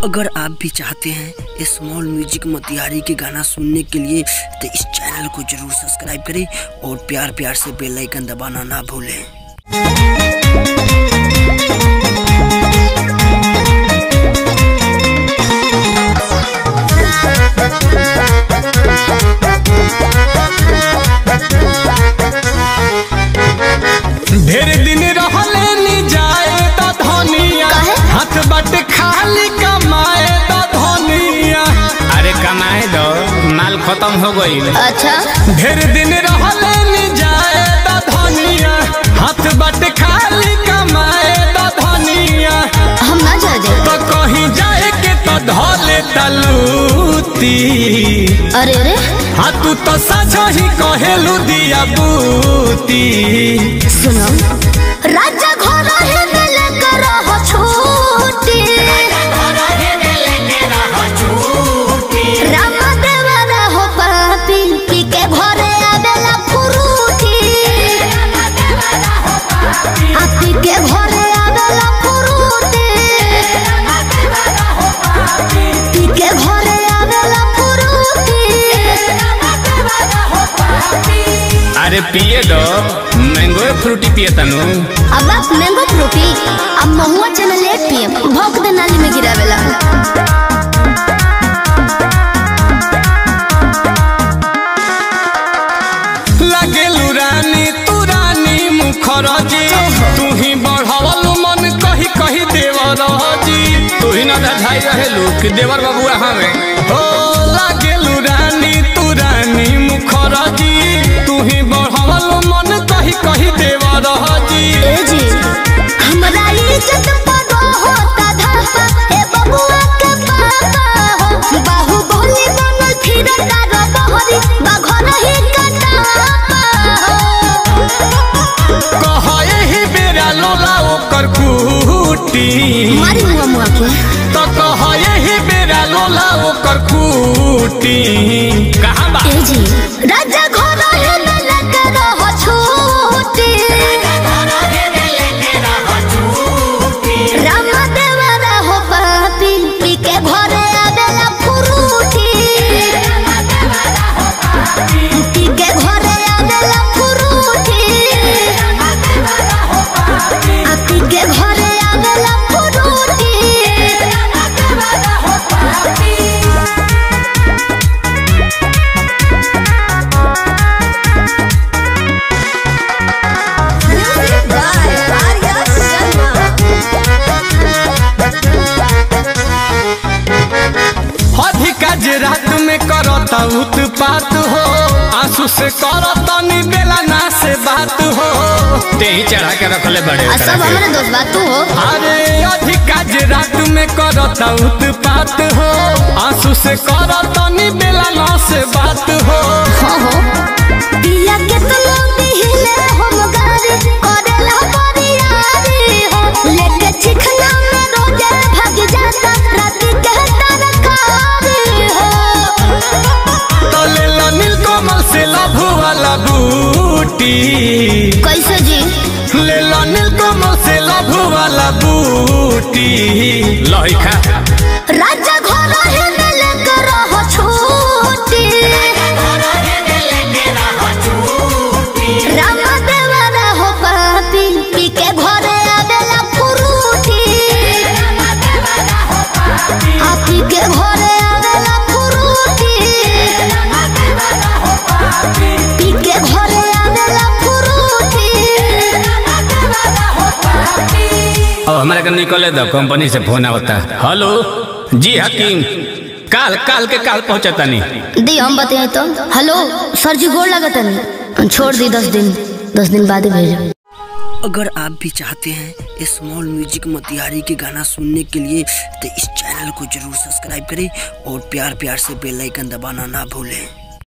अगर आप भी चाहते हैं स्मॉल म्यूजिक मोतिहारी के गाना सुनने के लिए तो इस चैनल को जरूर सब्सक्राइब करें और प्यार प्यार से बेल आइकन दबाना ना भूलें। ढेर दिन रहले नी जाए तो धनिया हाथ बट खाली कमाए तो धनिया। अरे कमाए दो माल खत्म हो गई। अच्छा ढेर दिन रहले नी जाए तो धनिया हाथ बट खाली कमाए तो धनिया। हम ना जा दे तो कहीं जाए के तो धोले तलूती। अरे अरे हाँ तू तो सच ही कहेलू दिया बूती। सुनो राजा घर है मिले करो छूटी राम देवरा हो पापी पी के घरे आवेला फुरूटी। पी के घरे आवेला फुरूटी पी के घरे आवेला फुरूटी। अरे पिए दो मैंगो फ्रूटी पिए तनु। अब आप मैंगो फ्रूटी अब महुआ चना लेट पिए भौंक दे नाली में गिरावेला। लगेलू रानी तू रानी मुखरजी तू ही बढ़ावलू मन कही कही देवरजी। तू ही ना धाई रहेलू कि देवर बबुआ हमें हो। लगेलू रानी तू रानी मुखरजी तू ही बढ़ावलू मन कही कही देवरजी। ए जी हमरा इज्जत पड़ो होता धापा ए बबुआ के पापा हो। बाहु बोली बनल फिरता रो बहरी बाघर ही कटापा हो। कहे ही बेरा लोला ओकर कूटी। मारी मुआ मुआ के तो कहे ही बेरा लोला ओकर कूटी। कहाँ बा ए जी राजा घर है मिले करो छूटी राम देवरा हो पापी पी के घरे आवेला फुरूटी। पी के घरे आवेला फुरूटी पी के घरे आवेला फुरूटी। रात में करता उत्पात हो आंसू से करता नी बेला ना से बात हो। ते ही चढ़ा के रखले बड़े सब हमारे दोस्त बात तू हो। अरे अधिक रात में करता उत्पात हो आंसू से करता नी बेला ना से बात हो। पिया के तो लोग हिले हम गारी करेला परियारी हो। लेके चिखना में रोजे भाग जाता रात के तरकारी हो। तो ले लो नीलकमल से लभू वाला बूटी। कैसे जी ले लो नीलकमल से लभू वाला बूटी। लोही खा राजा घर है मिले करो छूटी राम देवरा हो पापी पी के घरे आवेला फुरूटी। पी के घरे आवेला फुरूटी पी के घरे आवेला फुरूटी। अब हमारे का निकले दो कंपनी से फोन आवता। हेलो जी हकीम काल के पहुंचता नहीं दी हम बताए तो। हेलो सर जी गोड़ लगता नहीं छोड़ दी 10 दिन बाद ही भेजो। अगर आप भी चाहते हैं स्मॉल म्यूजिक मोतिहारी के गाना सुनने के लिए तो इस चैनल को जरूर सब्सक्राइब करें और प्यार प्यार से बेल आइकन दबाना ना भूलें।